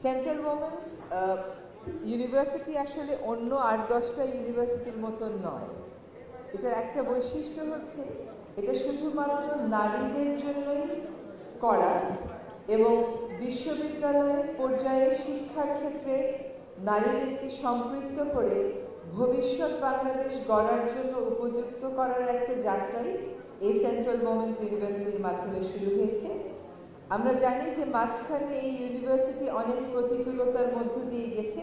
Central women's university আসলে অন্য 8-10টা ইউনিভার্সিটির মতন নয়। এটার একটা বৈশিষ্ট্য হচ্ছে এটা শুধুমাত্র নারীদের জন্যই করা এবং বিশ্ববিদ্যালয় পর্যায়ে শিক্ষার ক্ষেত্রে নারীদেরকে সম্পৃক্ত করে ভবিষ্যৎ বাংলাদেশ গড়ার জন্য উপযুক্ত করার একটা যাত্রাই এই সেন্ট্রাল ওমেন্স ইউনিভার্সিটির মাধ্যমে শুরু হয়েছে। আমরা জানি যে মাঝখানে এই ইউনিভার্সিটি অনেক প্রতিকূলতার মধ্য দিয়ে গেছে,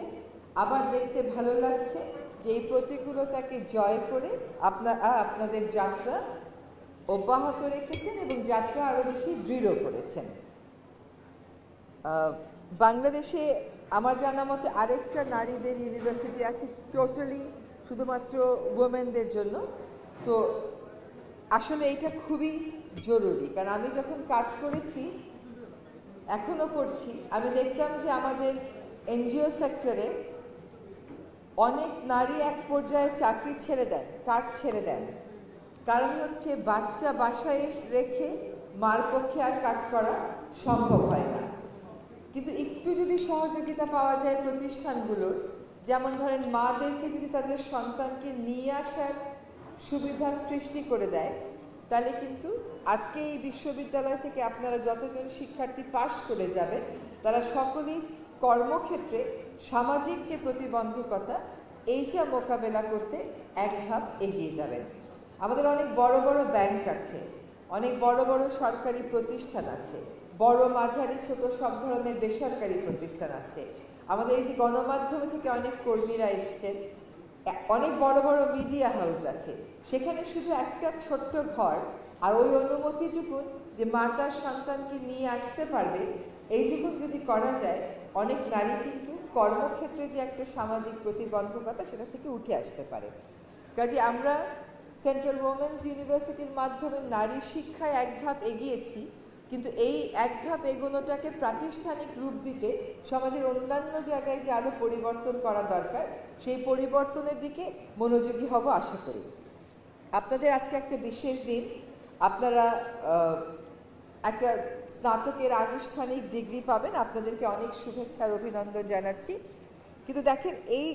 আবার দেখতে ভালো লাগছে যে এই প্রতিকূলতাকে জয় করে আপনাদের যাত্রা অব্যাহত রেখেছেন এবং যাত্রা আরো বেশি দৃঢ় করেছেন। বাংলাদেশে আমার জানা মতে আরেকটা নারীদের ইউনিভার্সিটি আছে টোটালি শুধুমাত্র ওমেনদের জন্য। তো আসলে এটা খুবই জরুরি, কারণ আমি যখন কাজ করেছি, এখনো করছি, আমি দেখতাম যে আমাদের এনজিও সেক্টরে অনেক নারী এক পর্যায়ে চাকরি ছেড়ে দেন, কাজ ছেড়ে দেন। কারণ হচ্ছে বাচ্চা বাসায় রেখে মার পক্ষে আর কাজ করা সম্ভব হয় না। কিন্তু একটু যদি সহযোগিতা পাওয়া যায় প্রতিষ্ঠানগুলোর, যেমন ধরেন মাদেরকে যদি তাদের সন্তানকে নিয়ে আসার সুবিধা সৃষ্টি করে দেয়, তাহলে কিন্তু আজকে এই বিশ্ববিদ্যালয় থেকে আপনারা যতজন শিক্ষার্থী পাশ করে যাবেন তারা সকলেই কর্মক্ষেত্রে সামাজিক যে প্রতিবন্ধকতা এইটা মোকাবেলা করতে এক ধাপ এগিয়ে যাবেন। আমাদের অনেক বড় বড় ব্যাংক আছে, অনেক বড় বড় সরকারি প্রতিষ্ঠান আছে, বড় মাঝারি ছোট সব ধরনের বেসরকারি প্রতিষ্ঠান আছে। আমাদের এই যে গণমাধ্যম থেকে অনেক কর্মীরা এসছেন, অনেক বড় বড় মিডিয়া হাউস আছে, সেখানে শুধু একটা ছোট্ট ঘর আর ওই অনুমতিটুকুন যে মা তার সন্তানকে নিয়ে আসতে পারবে, এইটুকুন যদি করা যায়, অনেক নারী কিন্তু কর্মক্ষেত্রে যে একটা সামাজিক প্রতিবন্ধকতা সেটা থেকে উঠে আসতে পারে। কাজে আমরা সেন্ট্রাল ওমেন্স ইউনিভার্সিটির মাধ্যমে নারী শিক্ষায় এক ধাপ এগিয়েছি, কিন্তু এই এক ধাপ এগোনোটাকে প্রাতিষ্ঠানিক রূপ দিতে সমাজের অন্যান্য জায়গায় যে আরো পরিবর্তন করা দরকার, সেই পরিবর্তনের দিকে মনোযোগী হব আশা করি। আপনাদের আজকে একটা বিশেষ দিন, আপনারা একটা স্নাতকের আনুষ্ঠানিক ডিগ্রি পাবেন, আপনাদেরকে অনেক শুভেচ্ছা আর অভিনন্দন জানাচ্ছি। কিন্তু দেখেন, এই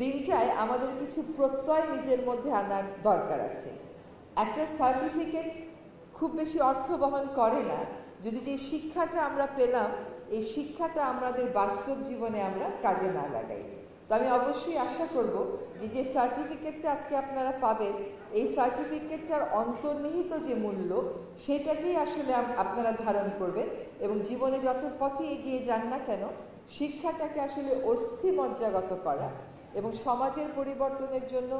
দিনটায় আমাদের কিছু প্রত্যয় নিজের মধ্যে আনার দরকার আছে। একটা সার্টিফিকেট খুব বেশি অর্থ বহন করে না যদি যে শিক্ষাটা আমরা পেলাম এই শিক্ষাটা আমাদের বাস্তব জীবনে আমরা কাজে না লাগাই। তো আমি অবশ্যই আশা করব যে সার্টিফিকেটটা আজকে আপনারা পাবেন, এই সার্টিফিকেটটার অন্তর্নিহিত যে মূল্য সেটাকেই আসলে আপনারা ধারণ করবেন এবং জীবনে যত পথে এগিয়ে যান না কেন, শিক্ষাটাকে আসলে অস্থিমজ্জাগত করা এবং সমাজের পরিবর্তনের জন্য,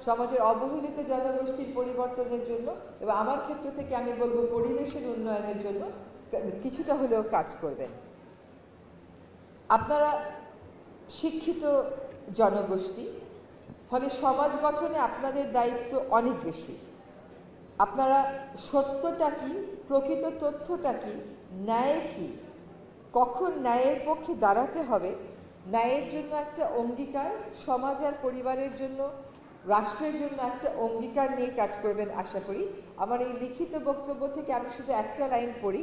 সমাজের অবহেলিত জনগোষ্ঠীর পরিবর্তনের জন্য এবং আমার ক্ষেত্র থেকে আমি বলবো পরিবেশের উন্নয়নের জন্য কিছুটা হলেও কাজ করবেন। আপনারা শিক্ষিত জনগোষ্ঠী, ফলে সমাজ গঠনে আপনাদের দায়িত্ব অনেক বেশি। আপনারা সত্যটা কি, প্রকৃত তথ্যটা কি, ন্যায় কি, কখন ন্যায়ের পক্ষে দাঁড়াতে হবে, ন্যায়ের জন্য একটা অঙ্গীকার, সমাজ আর পরিবারের জন্য, রাষ্ট্রের জন্য একটা অঙ্গীকার নিয়ে কাজ করবেন আশা করি। আমার এই লিখিত বক্তব্য থেকে আমি শুধু একটা লাইন পড়ি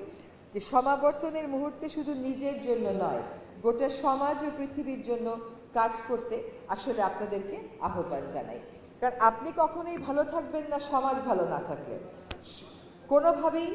যে সমাবর্তনের মুহূর্তে শুধু নিজের জন্য নয়, গোটা সমাজ ও পৃথিবীর জন্য কাজ করতে আসলে আপনাদেরকে আহ্বান জানাই। কারণ আপনি কখনোই ভালো থাকবেন না সমাজ ভালো না থাকলে। কোনোভাবেই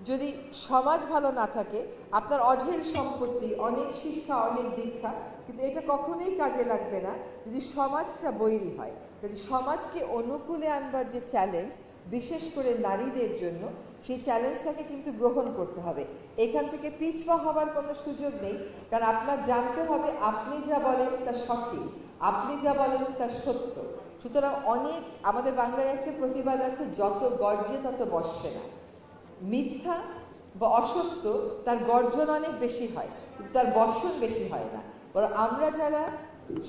যদি সমাজ ভালো না থাকে, আপনার অঢেল সম্পত্তি, অনেক শিক্ষা, অনেক দীক্ষা, কিন্তু এটা কখনোই কাজে লাগবে না যদি সমাজটা বৈরী হয়। যদি সমাজকে অনুকূলে আনবার যে চ্যালেঞ্জ, বিশেষ করে নারীদের জন্য, সেই চ্যালেঞ্জটাকে কিন্তু গ্রহণ করতে হবে। এখান থেকে পিছপা হবার কোনো সুযোগ নেই, কারণ আপনার জানতে হবে আপনি যা বলেন তা সঠিক, আপনি যা বলেন তা সত্য। সুতরাং আমাদের বাংলায় একটা প্রতিবাদ আছে, যত গর্জে তত বর্ষে না। মিথ্যা বা অসত্য তার গর্জন অনেক বেশি হয়, কিন্তু তার বর্ষণ বেশি হয় না। বরং আমরা যারা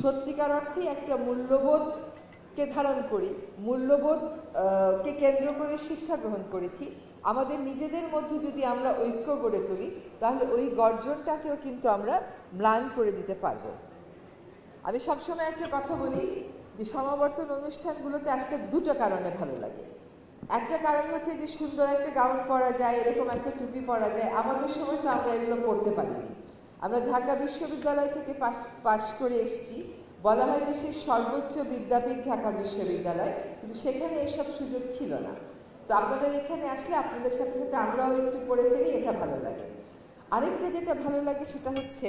সত্যিকার অর্থে একটা মূল্যবোধকে ধারণ করি, মূল্যবোধকে কেন্দ্র করে শিক্ষা গ্রহণ করেছি, আমাদের নিজেদের মধ্যে যদি আমরা ঐক্য গড়ে তুলি, তাহলে ওই গর্জনটাকেও কিন্তু আমরা ম্লান করে দিতে পারবো। আমি সবসময় একটা কথা বলি যে সমাবর্তন অনুষ্ঠানগুলোতে আসতে দুটো কারণে ভালো লাগে। একটা কারণ হচ্ছে যে সুন্দর একটা গাউন পরা যায়, এরকম একটা টুপি পরা যায়, আমাদের সময় তো আমরা এগুলো পরতে পারিনি। আমরা ঢাকা বিশ্ববিদ্যালয় থেকে পাশ করে এসেছি, বলা হয় দেশের সর্বোচ্চ বিদ্যাপীঠ ঢাকা বিশ্ববিদ্যালয়, কিন্তু সেখানে এসব সুযোগ ছিল না। তো আপনাদের এখানে আসলে আপনাদের সাথে সাথে আমরাও একটু পড়ে ফেলি, এটা ভালো লাগে। আরেকটা যেটা ভালো লাগে সেটা হচ্ছে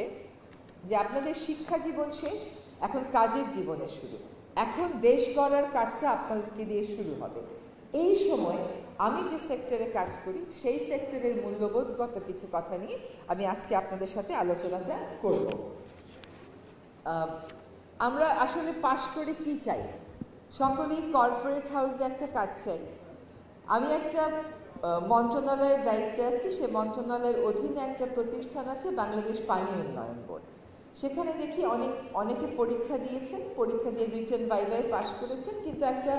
যে আপনাদের শিক্ষা জীবন শেষ, এখন কাজের জীবনে শুরু। এখন দেশ গড়ার কাজটা আপনাদেরকে দিয়ে শুরু হবে। এই সময় আমি যে সেক্টরে কাজ করি সেই সেক্টরের মূল্যবোধগত কিছু কথা নিয়ে আমি আজকে আপনাদের সাথে আলোচনাটা করব। আমরা আসলে পাশ করে কি চাই? সকলেই কর্পোরেট হাউসে একটা কাজ চাই। আমি একটা মন্ত্রণালয়ের দায়িত্বে আছি, সে মন্ত্রণালয়ের অধীনে একটা প্রতিষ্ঠান আছে বাংলাদেশ পানি উন্নয়ন বোর্ড। সেখানে দেখি অনেকে পরীক্ষা দিয়েছেন, পরীক্ষা দিয়ে রিটেন ভাইভায় পাশ করেছেন, কিন্তু একটা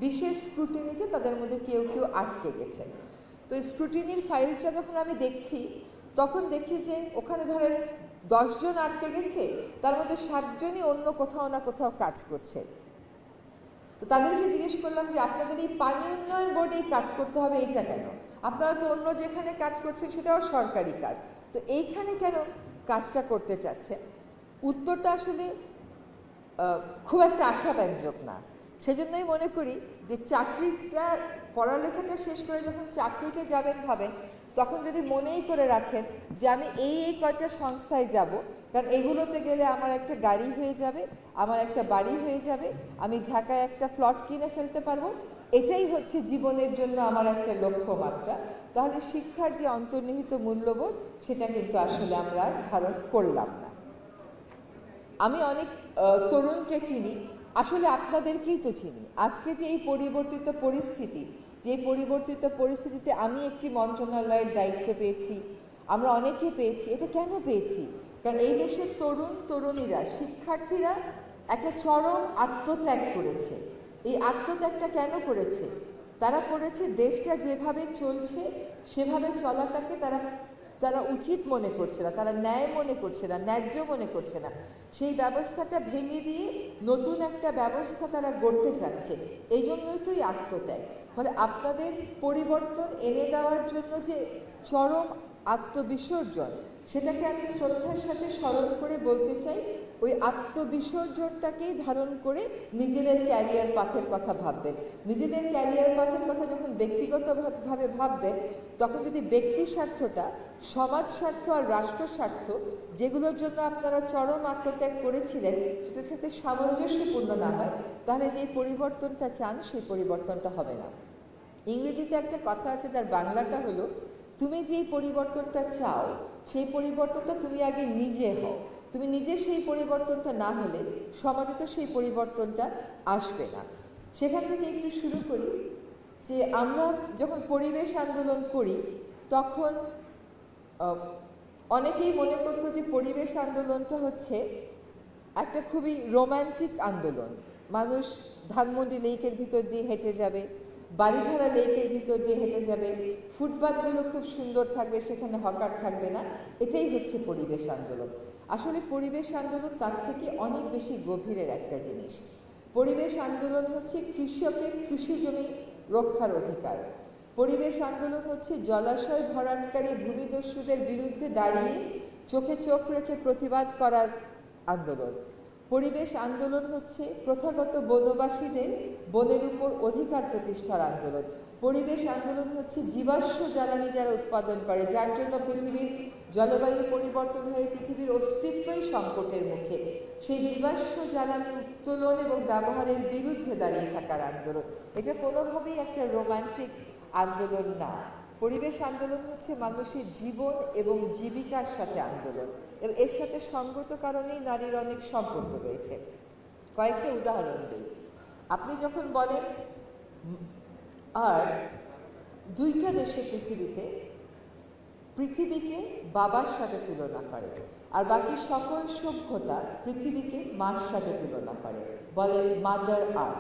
বিশেষ স্ক্রুটিনিতে তাদের মধ্যে কেউ কেউ আটকে গেছেন। তো স্ক্রুটিনির ফাইলটা যখন আমি দেখছি তখন দেখি যে ওখানে ধরেন 10 জন আটকে গেছে, তার মধ্যে 7 জনই অন্য কোথাও না কোথাও কাজ করছে। তো তাদেরকে জিজ্ঞেস করলাম যে আপনাদের এই পানি উন্নয়ন বোর্ডে কাজ করতে হবে, এইটা কেন? আপনারা তো অন্য যেখানে কাজ করছেন সেটাও সরকারি কাজ, তো এইখানে কেন কাজটা করতে চাচ্ছেন? উত্তরটা আসলে খুব একটা আশাব্যঞ্জক না। সেজন্যই মনে করি যে চাকরিটা, পড়ালেখাটা শেষ করে যখন চাকরিতে যাবেন ভাবেন, তখন যদি মনেই করে রাখেন যে আমি এই কয়টা সংস্থায় যাব, কারণ এগুলোতে গেলে আমার একটা গাড়ি হয়ে যাবে, আমার একটা বাড়ি হয়ে যাবে, আমি ঢাকায় একটা প্লট কিনে ফেলতে পারবো, এটাই হচ্ছে জীবনের জন্য আমার একটা লক্ষ্যমাত্রা, তাহলে শিক্ষার যে অন্তর্নিহিত মূল্যবোধ সেটা কিন্তু আসলে আমরা ধারণ করলাম না। আমি অনেক তরুণকে চিনি, আসলে আপনাদেরকেই তো চিনি। আজকে যে এই পরিবর্তিত পরিস্থিতি, যে পরিবর্তিত পরিস্থিতিতে আমি একটি মন্ত্রণালয়ের দায়িত্ব পেয়েছি, আমরা অনেকে পেয়েছি, এটা কেন পেয়েছি? কারণ এই দেশের তরুণ তরুণীরা, শিক্ষার্থীরা একটা চরম আত্মত্যাগ করেছে। এই আত্মত্যাগটা কেন করেছে? তারা করেছে দেশটা যেভাবে চলছে সেভাবে চলাটাকে তারা উচিত মনে করছে না, তারা ন্যায় মনে করছে না, ন্যায্য মনে করছে না। সেই ব্যবস্থাটা ভেঙে দিয়ে নতুন একটা ব্যবস্থা তারা গড়তে চাচ্ছে, এই জন্যই তো এই আত্মত্যাগ। ফলে আপনাদের পরিবর্তন এনে দেওয়ার জন্য যে চরম আত্মবিসর্জন, সেটাকে আমি শ্রদ্ধার সাথে স্মরণ করে বলতে চাই, ওই আত্মবিসর্জনটাকেই ধারণ করে নিজেদের ক্যারিয়ার পাথের কথা ভাববেন। নিজেদের ক্যারিয়ার পাথের কথা যখন ব্যক্তিগতভাবে ভাববেন, তখন যদি ব্যক্তি স্বার্থটা, সমাজ স্বার্থ আর রাষ্ট্র স্বার্থ, যেগুলোর জন্য আপনারা চরম আত্মত্যাগ করেছিলেন, সেটার সাথে সামঞ্জস্যপূর্ণ না হয়, তাহলে যে পরিবর্তনটা চান সেই পরিবর্তনটা হবে না। ইংরেজিতে একটা কথা আছে, তার বাংলাটা হলো, তুমি যেই পরিবর্তনটা চাও সেই পরিবর্তনটা তুমি আগে নিজে হও। তুমি নিজে সেই পরিবর্তনটা না হলে সমাজে তো সেই পরিবর্তনটা আসবে না। সেখান থেকে একটু শুরু করি যে আমরা যখন পরিবেশ আন্দোলন করি তখন অনেকেই মনে করতো যে পরিবেশ আন্দোলনটা হচ্ছে একটা খুবই রোমান্টিক আন্দোলন। মানুষ ধানমন্ডি লেকের ভিতর দিয়ে হেঁটে যাবে, বাড়িধারা লেকের ভিতর দিয়ে হেঁটে যাবে, ফুটপাথগুলো খুব সুন্দর থাকবে, সেখানে হকার থাকবে না, এটাই হচ্ছে পরিবেশ আন্দোলন। আসলে পরিবেশ আন্দোলন তার থেকে অনেক বেশি গভীরের একটা জিনিস। পরিবেশ আন্দোলন হচ্ছে কৃষকের কৃষি জমি রক্ষার অধিকার। পরিবেশ আন্দোলন হচ্ছে জলাশয় ভরাটকারী ভূমিদস্যুদের বিরুদ্ধে দাঁড়িয়ে চোখে চোখ রেখে প্রতিবাদ করার আন্দোলন। পরিবেশ আন্দোলন হচ্ছে প্রথাগত বনবাসীদের বনের উপর অধিকার প্রতিষ্ঠার আন্দোলন। পরিবেশ আন্দোলন হচ্ছে জীবাশ্ম জ্বালানি যারা উৎপাদন করে, যার জন্য পৃথিবীর জলবায়ু পরিবর্তন হয়ে পৃথিবীর অস্তিত্বই সংকটের মুখে, সেই জীবাশ্ম জ্বালানি উত্তোলন এবং ব্যবহারের বিরুদ্ধে দাঁড়িয়ে থাকার আন্দোলন। এটা কোনোভাবেই একটা রোমান্টিক আন্দোলন না। পরিবেশ আন্দোলন হচ্ছে মানুষের জীবন এবং জীবিকার সাথে আন্দোলন, এবং এর সাথে সঙ্গত কারণেই নারীর অনেক সম্পর্ক রয়েছে। কয়েকটা উদাহরণ দিই। আপনি যখন বলেন আর দুইটা দেশে পৃথিবীকে বাবার সাথে তুলনা করে, আর বাকি সকল সভ্যতা পৃথিবীকে মার সাথে তুলনা করে, বলে মাদার আর্থ,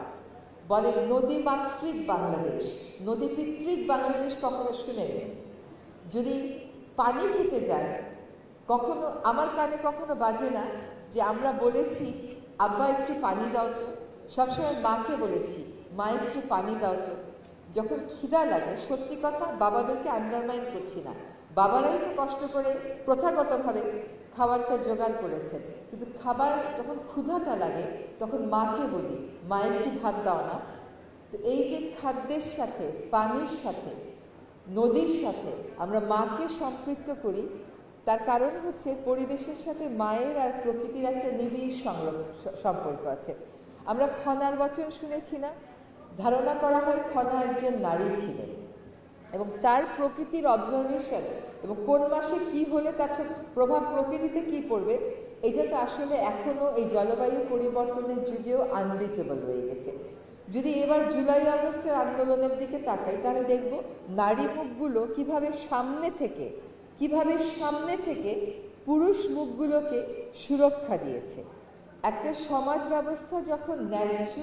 বলে নদীমাতৃক বাংলাদেশ। নদীপিতৃক বাংলাদেশ কখনো শুনেন? যদি পানি খেতে যান, কখনো আমার কানে কখনো বাজে না যে আমরা বলেছি আব্বা একটু পানি দাও তো? সবসময় মাকে বলেছি মা একটু পানি দাও তো। যখন খিদা লাগে, সত্যি কথা, বাবাদেরকে আন্ডারমাইন করছি না, বাবারাই তো কষ্ট করে প্রথাগতভাবে খাবারটা জোগাড় করেছেন, কিন্তু খাবার যখন ক্ষুধাটা লাগে তখন মাকে বলি, মা একটু ভাত দাও না। তো এই যে খাদ্যের সাথে, পানির সাথে, নদীর সাথে আমরা মাকে সম্পৃক্ত করি, তার কারণ হচ্ছে পরিবেশের সাথে মায়ের আর প্রকৃতির একটা নিবিড় সম্পর্ক আছে। আমরা খনার বচন শুনেছি না? ধারণা করা হয় খনা একজন নারী ছিলেন এবং তার প্রকৃতির অবজারভেশন এবং কোন মাসে কি হলে তার প্রভাব প্রকৃতিতে কি পড়বে, এটা তো আসলে এখনো এই জলবায়ু পরিবর্তনের যুগেও আনরিচেবল রয়ে গেছে। যদি এবার জুলাই আগস্টের আন্দোলনের দিকে তাকাই তাহলে দেখব নারী মুখগুলো কিভাবে সামনে থেকে পুরুষ মুখগুলোকে সুরক্ষা দিয়েছে। একটা সমাজ ব্যবস্থা যখন ন্যায্য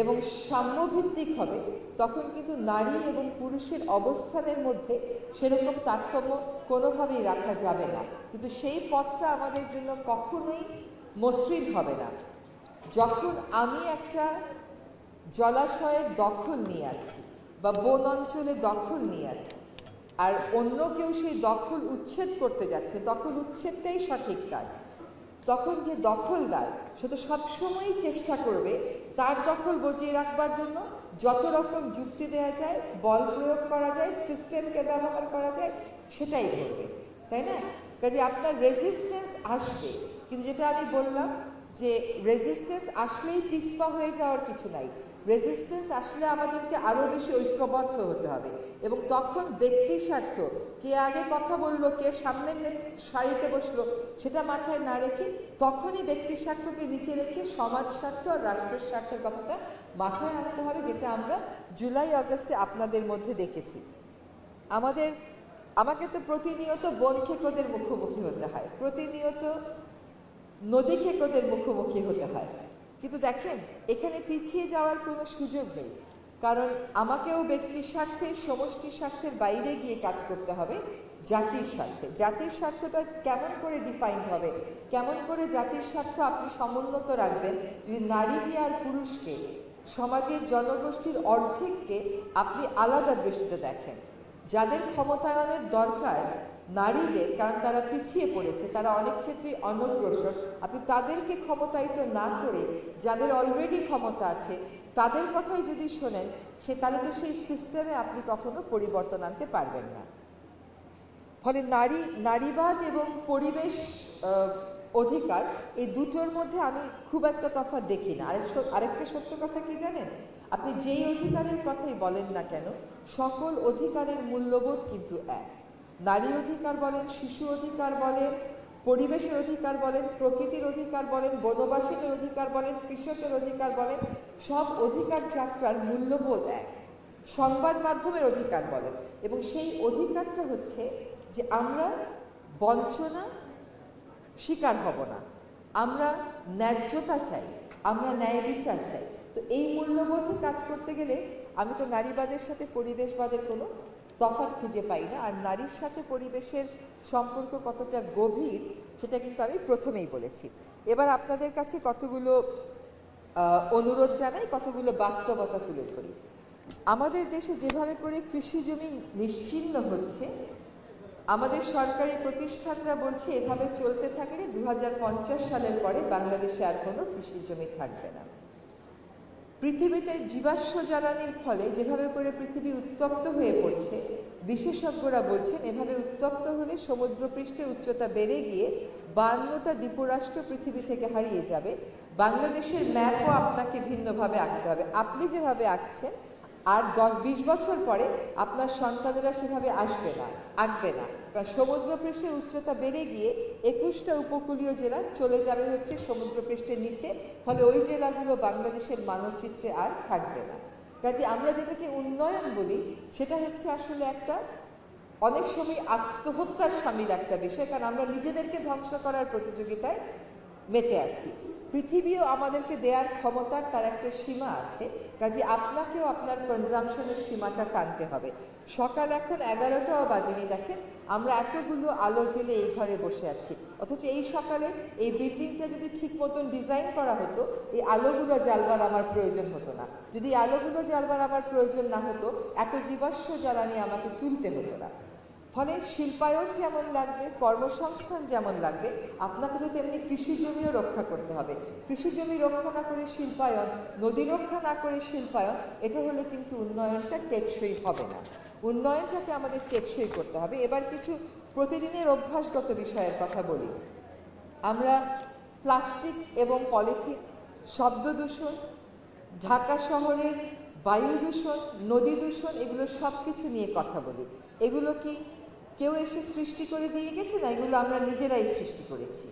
এবং সাম্যভিত্তিক হবে তখন কিন্তু নারী এবং পুরুষের অবস্থানের মধ্যে সেরকম তারতম্য কোনোভাবেই রাখা যাবে না, কিন্তু সেই পথটা আমাদের জন্য কখনোই মসৃণ হবে না। যখন আমি একটা জলাশয়ের দখল নিয়ে আছি বা বন অঞ্চলে দখল নিয়ে আছি আর অন্য কেউ সেই দখল উচ্ছেদ করতে যাচ্ছে, দখল উচ্ছেদটাই সঠিক কাজ, তখন যে দখলদার সে তো সবসময়ই চেষ্টা করবে তার দখল বজিয়ে রাখবার জন্য যত রকম যুক্তি দেওয়া যায়, বল প্রয়োগ করা যায়, সিস্টেমকে ব্যবহার করা যায়, সেটাই করবে, তাই না? কাজে আপনার রেজিস্ট্যান্স আসবে, কিন্তু যেটা আমি বললাম যে রেজিস্ট্যান্স আসলেই পিছপা হয়ে যাওয়ার কিছু নাই। রেজিস্ট্যান্স আসলে আমাদেরকে আরও বেশি ঐক্যবদ্ধ হতে হবে এবং তখন ব্যক্তি স্বার্থ, কে আগে কথা বললো, কে সামনের সারিতে বসলো, সেটা মাথায় না রেখে তখনই ব্যক্তি স্বার্থকে নিচে রেখে সমাজ স্বার্থ আর রাষ্ট্রের স্বার্থের কথাটা মাথায় আনতে হবে, যেটা আমরা জুলাই আগস্টে আপনাদের মধ্যে দেখেছি। আমাকে তো প্রতিনিয়ত বন খেকোদের মুখোমুখি হতে হয়, প্রতিনিয়ত নদী খেকোদের মুখোমুখি হতে হয়, কিন্তু দেখেন এখানে পিছিয়ে যাওয়ার কোনো সুযোগ নেই, কারণ আমাকেও ব্যক্তির স্বার্থে, সমষ্টি স্বার্থের বাইরে গিয়ে কাজ করতে হবে জাতির স্বার্থে। জাতির স্বার্থটা কেমন করে ডিফাইন্ড হবে, কেমন করে জাতির স্বার্থ আপনি সমুন্নত রাখবেন যদি নারীকে আর পুরুষকে, সমাজের জনগোষ্ঠীর অর্ধেককে আপনি আলাদা দৃষ্টিতে দেখেন। যাদের ক্ষমতায়নের দরকার নারীদের, কারণ তারা পিছিয়ে পড়েছে, তারা অনেক ক্ষেত্রেই অনগ্রসর, আপনি তাদেরকে ক্ষমতায়িত না করে যাদের অলরেডি ক্ষমতা আছে তাদের কথাই যদি শোনেন, তাহলে তো সেই সিস্টেমে আপনি কখনো পরিবর্তন আনতে পারবেন না। ফলে নারীবাদ এবং পরিবেশ অধিকার এই দুটোর মধ্যে আমি খুব একটা তফাৎ দেখি না। আরেকটা সত্য কথা কি জানেন, আপনি যেই অধিকারের কথাই বলেন না কেন, সকল অধিকারের মূল্যবোধ কিন্তু এক। নারী অধিকার বলেন, শিশু অধিকার বলেন, পরিবেশের অধিকার বলেন, প্রকৃতির অধিকার বলেন, বনবাসীদের অধিকার বলেন, কৃষকের অধিকার বলেন, সব অধিকার যাত্রার মূল্যবোধ এক। সংবাদ মাধ্যমের অধিকার বলেন, এবং সেই অধিকারটা হচ্ছে যে আমরা বঞ্চনা শিকার হব না, আমরা ন্যায্যতা চাই, আমরা ন্যায় বিচার চাই। তো এই মূল্যবোধে কাজ করতে গেলে আমি তো নারীবাদের সাথে পরিবেশবাদের কোনো তফাৎ খুঁজে পাই না। আর নারীর সাথে পরিবেশের সম্পর্ক কতটা গভীর সেটা কিন্তু আমি প্রথমেই বলেছি। এবার আপনাদের কাছে কতগুলো অনুরোধ জানাই, কতগুলো বাস্তবতা তুলে ধরি। আমাদের দেশে যেভাবে করে কৃষি জমি নিশ্চিহ্ন হচ্ছে, আমাদের সরকারি প্রতিষ্ঠানরা বলছে এভাবে চলতে থাকলে 2050 সালের পরে বাংলাদেশে আর কোনো কৃষি জমি থাকবে না। পৃথিবীতে জীবাশ্ম জ্বালানির ফলে যেভাবে করে পৃথিবী উত্তপ্ত হয়ে পড়ছে, বিশেষজ্ঞরা বলছেন এভাবে উত্তপ্ত হলে সমুদ্রপৃষ্ঠের উচ্চতা বেড়ে গিয়ে 52টা দ্বীপরাষ্ট্র পৃথিবী থেকে হারিয়ে যাবে। বাংলাদেশের ম্যাপও আপনাকে ভিন্নভাবে আঁকতে হবে। আপনি যেভাবে আঁকছেন আর 10-20 বছর পরে আপনার সন্তানেরা সেভাবে আঁকবে না, কারণ সমুদ্রপৃষ্ঠের উচ্চতা বেড়ে গিয়ে 21টা উপকূলীয় জেলা চলে যাবে হচ্ছে সমুদ্রপৃষ্ঠের নিচে, ফলে ওই জেলাগুলো বাংলাদেশের মানচিত্রে আর থাকবে না। কাজে আমরা যেটাকে উন্নয়ন বলি সেটা হচ্ছে আসলে একটা অনেক সময় আত্মহত্যার শামিল একটা বিষয়, কারণ আমরা নিজেদেরকে ধ্বংস করার প্রতিযোগিতায় মেতে আছি। পৃথিবীও আমাদেরকে দেওয়ার ক্ষমতার তার একটা সীমা আছে, কাজে আপনাকেও আপনার কনজামশনের সীমাটা টানতে হবে। সকাল এখন 11টাও বাজেনি, দেখেন আমরা এতগুলো আলো জেলে এই ঘরে বসে আছি, অথচ এই সকালে এই বিল্ডিংটা যদি ঠিক মতন ডিজাইন করা হতো এই আলোগুলো জ্বালবার আমার প্রয়োজন হতো না। যদি আলোগুলো জ্বালবার আমার প্রয়োজন না হতো এত জীবাশ্ম জ্বালানি আমাকে তুলতে হতো না। ফলে শিল্পায়ন যেমন লাগবে, কর্মসংস্থান যেমন লাগবে, আপনাকে তো তেমনি কৃষি জমিও রক্ষা করতে হবে। কৃষি জমি রক্ষা না করে শিল্পায়ন, নদী রক্ষা না করে শিল্পায়ন, এটা হলে কিন্তু উন্নয়নটা টেকসই হবে না। উন্নয়নটাকে আমাদের টেকসই করতে হবে। এবার কিছু প্রতিদিনের অভ্যাসগত বিষয়ের কথা বলি। আমরা প্লাস্টিক এবং পলিথিন, শব্দ দূষণ, ঢাকা শহরের বায়ু দূষণ, নদী দূষণ, এগুলো সব কিছু নিয়ে কথা বলি। এগুলো কি কেউ এসে সৃষ্টি করে দিয়ে গেছে? না, এগুলো আমরা নিজেরাই সৃষ্টি করেছি।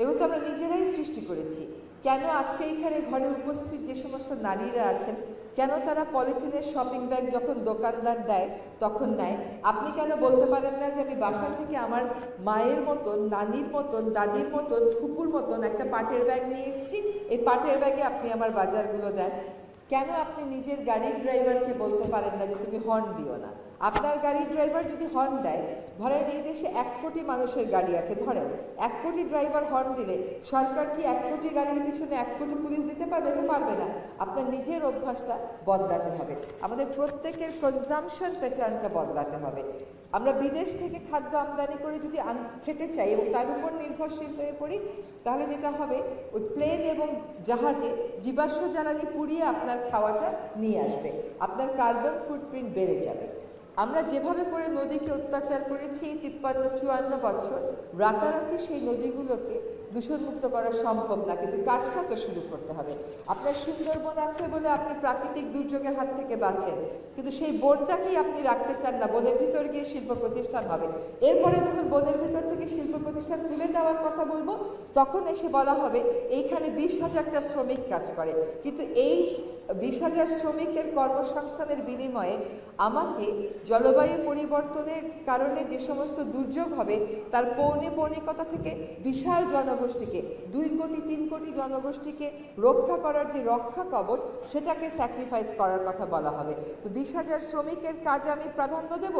এগুলো তো আমরা নিজেরাই সৃষ্টি করেছি। কেন আজকে এখানে ঘরে উপস্থিত যে সমস্ত নারীরা আছেন, কেন তারা পলিথিনের শপিং ব্যাগ যখন দোকানদার দেয় তখন নেয়? আপনি কেন বলতে পারেন না যে আমি বাসা থেকে আমার মায়ের মতন, নানির মতন, দাদির মতন, ফুপুর মতন একটা পাটের ব্যাগ নিয়ে এসেছি, এই পাটের ব্যাগে আপনি আমার বাজারগুলো দেন? কেন আপনি নিজের গাড়ির ড্রাইভারকে বলতে পারেন না যে তুমি হর্ন দিও না? আপনার গাড়ির ড্রাইভার যদি হর্ন দেয়, ধরেন এই দেশে 1 কোটি মানুষের গাড়ি আছে, ধরেন 1 কোটি ড্রাইভার হর্ন দিলে সরকার কি 1 কোটি গাড়ির পিছনে 1 কোটি পুলিশ দিতে পারবে? তো পারবে না। আপনার নিজের অভ্যাসটা বদলাতে হবে। আমাদের প্রত্যেকের কনজাম্পশন প্যাটার্নটা বদলাতে হবে। আমরা বিদেশ থেকে খাদ্য আমদানি করে যদি খেতে চাই এবং তার উপর নির্ভরশীল হয়ে পড়ি, তাহলে যেটা হবে ওই প্লেন এবং জাহাজে জীবাশ্ম জ্বালানি পুড়িয়ে আপনার খাওয়াটা নিয়ে আসবে, আপনার কার্বন ফুটপ্রিন্ট বেড়ে যাবে। আমরা যেভাবে করে নদীকে অত্যাচার করেছি 53-54 বছর, রাতারাতি সেই নদীগুলোকে দূষণমুক্ত করা সম্ভব না, কিন্তু কাজটা তো শুরু করতে হবে। আপনার সুন্দরবন আছে বলে আপনি প্রাকৃতিক দুর্যোগের হাত থেকে বাঁচেন, কিন্তু সেই বনটাকেই আপনি রাখতে চান না, বনের ভিতর গিয়ে শিল্প প্রতিষ্ঠান হবে। এরপরে যখন বনের ভিতর থেকে শিল্প প্রতিষ্ঠান তুলে দেওয়ার কথা বলবো, তখন এসে বলা হবে এইখানে 20,000টা শ্রমিক কাজ করে, কিন্তু এই 20,000 শ্রমিকের কর্মসংস্থানের বিনিময়ে আমাকে জলবায়ু পরিবর্তনের কারণে যে সমস্ত দুর্যোগ হবে তার পৌনিকতা থেকে বিশাল জনগোষ্ঠীকে, 2 কোটি 3 কোটি জনগোষ্ঠীকে রক্ষা করার যে রক্ষা কবচ, সেটাকে স্যাক্রিফাইস করার কথা বলা হবে। তো 20,000 শ্রমিকের কাজে আমি প্রাধান্য দেব,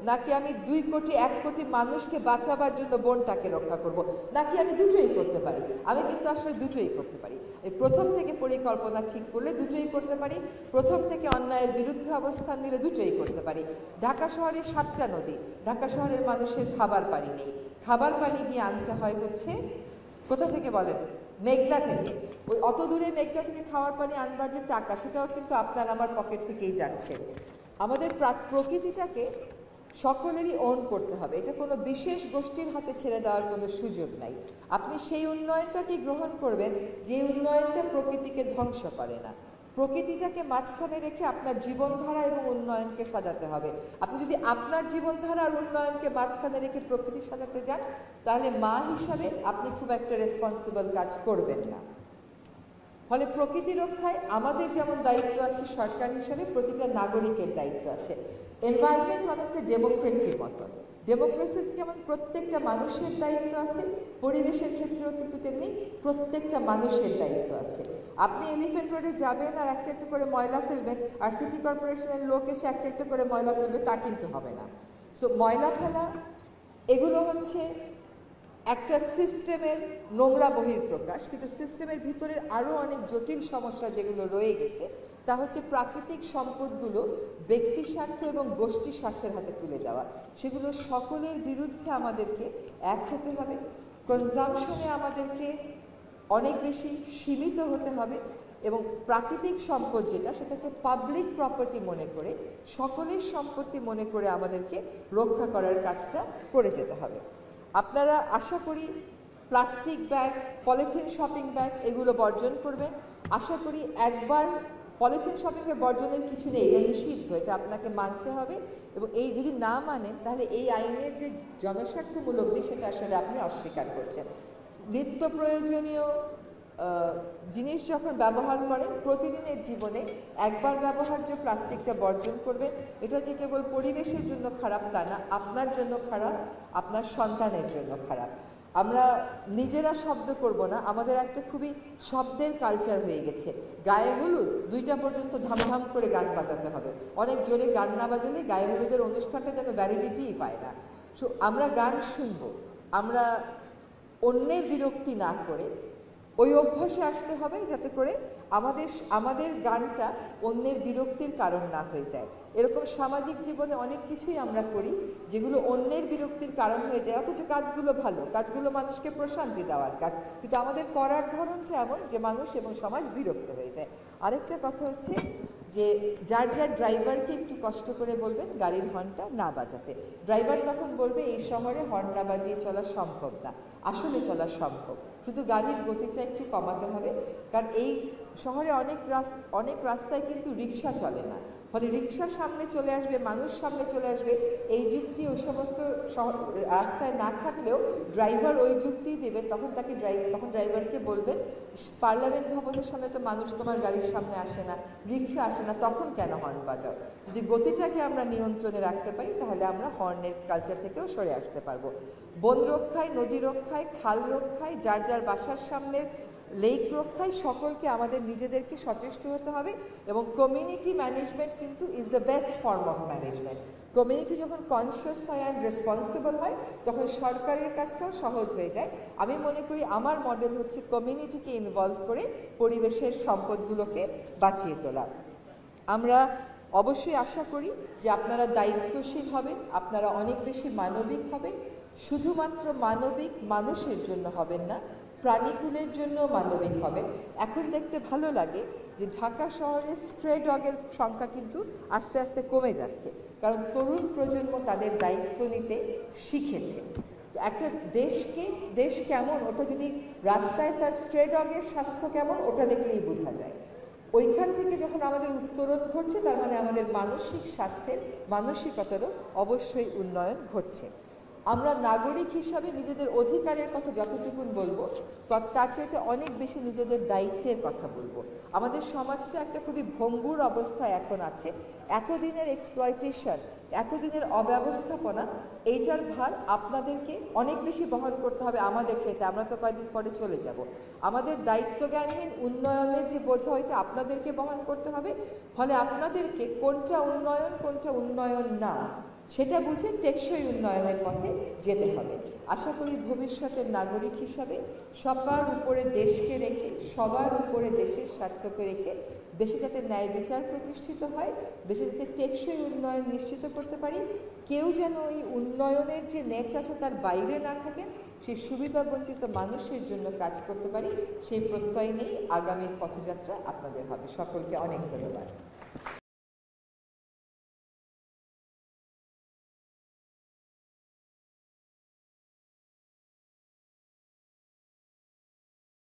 নাকি আমি 2 কোটি 1 কোটি মানুষকে বাঁচাবার জন্য বনটাকে রক্ষা করব? নাকি আমি দুটোই করতে পারি? আমি কিন্তু আসলে দুটোই করতে পারি। এই প্রথম থেকে পরিকল্পনা ঠিক করলে দুটোই করতে পারি, প্রথম থেকে অন্যায়ের বিরুদ্ধে অবস্থান নিলে দুটোই করতে পারি। ঢাকা শহরের 7টা নদী, ঢাকা শহরের মানুষের খাবার পানি নেই, খাবার পানি গিয়ে আনতে হয় হচ্ছে কোথা থেকে বলেন? মেঘনা থেকে। ওই অত দূরে মেঘনা থেকে খাওয়ার পানি আনবার যে টাকা, সেটাও কিন্তু আপনার আমার পকেট থেকেই যাচ্ছে। আমাদের প্রকৃতিটাকে সকলেরই ওন করতে হবে, এটা কোনো বিশেষ গোষ্ঠীর হাতে ছেড়ে দেওয়ার কোনো সুযোগ নাই। আপনি সেই উন্নয়নটাকে গ্রহণ করবেন যে উন্নয়নটা প্রকৃতিকে ধ্বংস করে না। প্রকৃতিটাকে মাঝখানে রেখে আপনার জীবনধারা এবং উন্নয়নকে সাজাতে হবে। আপনি যদি আপনার জীবনধারা আর উন্নয়নকে মাঝখানে রেখে প্রকৃতি সাজাতে যান, তাহলে মা হিসাবে আপনি খুব একটা রেসপন্সিবল কাজ করবেন না। ফলে প্রকৃতি রক্ষায় আমাদের যেমন দায়িত্ব আছে সরকার হিসেবে, প্রতিটা নাগরিকের দায়িত্ব আছে। এনভায়রনমেন্ট অনেকটা ডেমোক্রেসির মতন। ডেমোক্রেসিতে যেমন প্রত্যেকটা মানুষের দায়িত্ব আছে, পরিবেশের ক্ষেত্রেও কিন্তু তেমনি প্রত্যেকটা মানুষের দায়িত্ব আছে। আপনি এলিফ্যান্ট রোডে যাবেন আর একটা একটা করে ময়লা ফেলবেন, আর সিটি কর্পোরেশনের লোক এসে একটা একটা করে ময়লা তুলবে, তা কিন্তু হবে না। সো ময়লা ফেলা এগুলো হচ্ছে একটা সিস্টেমের নোংরা বহিঃপ্রকাশ, কিন্তু সিস্টেমের ভিতরের আরও অনেক জটিল সমস্যা যেগুলো রয়ে গেছে, তা হচ্ছে প্রাকৃতিক সম্পদগুলো ব্যক্তি স্বার্থ এবং গোষ্ঠী স্বার্থের হাতে তুলে দেওয়া। সেগুলো সকলের বিরুদ্ধে আমাদেরকে এক হতে হবে, কনজামশনে আমাদেরকে অনেক বেশি সীমিত হতে হবে, এবং প্রাকৃতিক সম্পদ যেটা, সেটাকে পাবলিক প্রপার্টি মনে করে, সকলের সম্পত্তি মনে করে আমাদেরকে রক্ষা করার কাজটা করে যেতে হবে। আপনারা আশা করি plastic bag, polythene shopping bag এগুলো বর্জন করবেন। আশা করি একবার পলিথিন শপিংয়ে বর্জনের কিছু নেই, এটা নিষিদ্ধ, এটা আপনাকে মানতে হবে, এবং এই যদি না মানেন তাহলে এই আইনের যে জনস্বার্থমূলক দিক, সেটা আসলে আপনি অস্বীকার করছেন। নিত্য প্রয়োজনীয় জিনিস যখন ব্যবহার করেন প্রতিদিনের জীবনে, একবার ব্যবহার্য প্লাস্টিকটা বর্জন করবেন। এটা যে কেবল পরিবেশের জন্য খারাপ তা না, আপনার জন্য খারাপ, আপনার সন্তানের জন্য খারাপ। আমরা নিজেরা শব্দ করব না, আমাদের একটা খুবই শব্দের কালচার হয়ে গেছে। গায়ে হলুদ 2টা পর্যন্ত ধামধাম করে গান বাজাতে হবে, অনেক জোরে গান না বাজালে গায়ে হলুদের অনুষ্ঠানটা যেন ভ্যালিডিটিই পায় না। সো আমরা গান শুনবো, আমরা অন্যের বিরক্তি না করে ওই অভ্যাসে আসতে হবে যাতে করে আমাদের গানটা অন্যের বিরক্তির কারণ না হয়ে যায়। এরকম সামাজিক জীবনে অনেক কিছুই আমরা করি যেগুলো অন্যের বিরক্তির কারণ হয়ে যায়, অথচ কাজগুলো ভালো, কাজগুলো মানুষকে প্রশান্তি দেওয়ার কাজ, কিন্তু আমাদের করার ধরনটা এমন যে মানুষ এবং সমাজ বিরক্ত হয়ে যায়। আরেকটা কথা হচ্ছে যে যার ড্রাইভারকে একটু কষ্ট করে বলবেন গাড়ির হর্নটা না বাজাতে। ড্রাইভার তখন বলবে এই শহরে হর্ন না বাজিয়ে চলা সম্ভব না। আসলে চলা সম্ভব, শুধু গাড়ির গতিটা একটু কমাতে হবে। কারণ এই শহরে অনেক রাস্তায় কিন্তু রিক্সা চলে না, ফলে রিক্সা সামনে চলে আসবে, মানুষ সামনে চলে আসবে। এই যুক্তি ওই সমস্ত রাস্তায় না থাকলেও ড্রাইভার ওই যুক্তিই দেবে। তখন ড্রাইভারকে বলবেন পার্লামেন্ট ভবনের সামনে তো মানুষ তোমার গাড়ির সামনে আসে না, রিক্সা আসে না, তখন কেন হর্ন বাজাও? যদি গতিটাকে আমরা নিয়ন্ত্রণে রাখতে পারি তাহলে আমরা হর্নের কালচার থেকেও সরে আসতে পারবো। বন রক্ষায়, নদী রক্ষায়, খাল রক্ষায়, যার বাসার সামনের লেক রক্ষায় সকলকে আমাদের নিজেদেরকে সচেষ্ট হতে হবে। এবং কমিউনিটি ম্যানেজমেন্ট কিন্তু is the best form of management. Community যখন কনসিয়াস হয় অ্যান্ড রেসপন্সিবল হয় তখন সরকারের কাজটাও সহজ হয়ে যায়। আমি মনে করি আমার মডেল হচ্ছে কমিউনিটিকে ইনভলভ করে পরিবেশের সম্পদগুলোকে বাঁচিয়ে তোলা। আমরা অবশ্যই আশা করি যে আপনারা দায়িত্বশীল হবেন, আপনারা অনেক বেশি মানবিক হবেন। শুধুমাত্র মানবিক মানুষের জন্য হবেন না, প্রাণীকুলের জন্য মানবিক হবেন। এখন দেখতে ভালো লাগে যে ঢাকা শহরে স্ট্রে ডগের সংখ্যা কিন্তু আস্তে আস্তে কমে যাচ্ছে, কারণ তরুণ প্রজন্ম তাদের দায়িত্ব নিতে শিখেছে। একটা দেশ কেমন ওটা যদি রাস্তায় তার স্ট্রে ডগের স্বাস্থ্য কেমন ওটা দেখলেই বোঝা যায়। ওইখান থেকে যখন আমাদের উত্তরণ ঘটছে তার মানে আমাদের মানসিক স্বাস্থ্যের মানসিকতারও অবশ্যই উন্নয়ন ঘটছে। আমরা নাগরিক হিসাবে নিজেদের অধিকারের কথা যতটুকুন বলবো তার চাইতে অনেক বেশি নিজেদের দায়িত্বের কথা বলবো। আমাদের সমাজটা একটা খুবই ভঙ্গুর অবস্থায় এখন আছে। এতদিনের এক্সপ্লয়টেশন, এতদিনের অব্যবস্থাপনা, এইটার ভার আপনাদেরকে অনেক বেশি বহন করতে হবে আমাদের চাইতে। আমরা তো কয়েকদিন পরে চলে যাব। আমাদের দায়িত্বজ্ঞানহীন উন্নয়নের যে বোঝা ওইটা আপনাদেরকে বহন করতে হবে। ফলে আপনাদেরকে কোনটা উন্নয়ন কোনটা উন্নয়ন না সেটা বুঝে টেকসই উন্নয়নের পথে যেতে হবে। আশা করি ভবিষ্যতের নাগরিক হিসাবে সবার উপরে দেশকে রেখে, সবার উপরে দেশের স্বার্থকে রেখে দেশে যাতে ন্যায় বিচার প্রতিষ্ঠিত হয়, দেশে যাতে টেকসই উন্নয়ন নিশ্চিত করতে পারি, কেউ যেন এই উন্নয়নের যে নেট আছে তার বাইরে না থাকেন, সেই সুবিধাবঞ্চিত মানুষের জন্য কাজ করতে পারি, সেই প্রত্যয় নিয়েই আগামীর পথযাত্রা আপনাদের হবে। সকলকে অনেক ধন্যবাদ।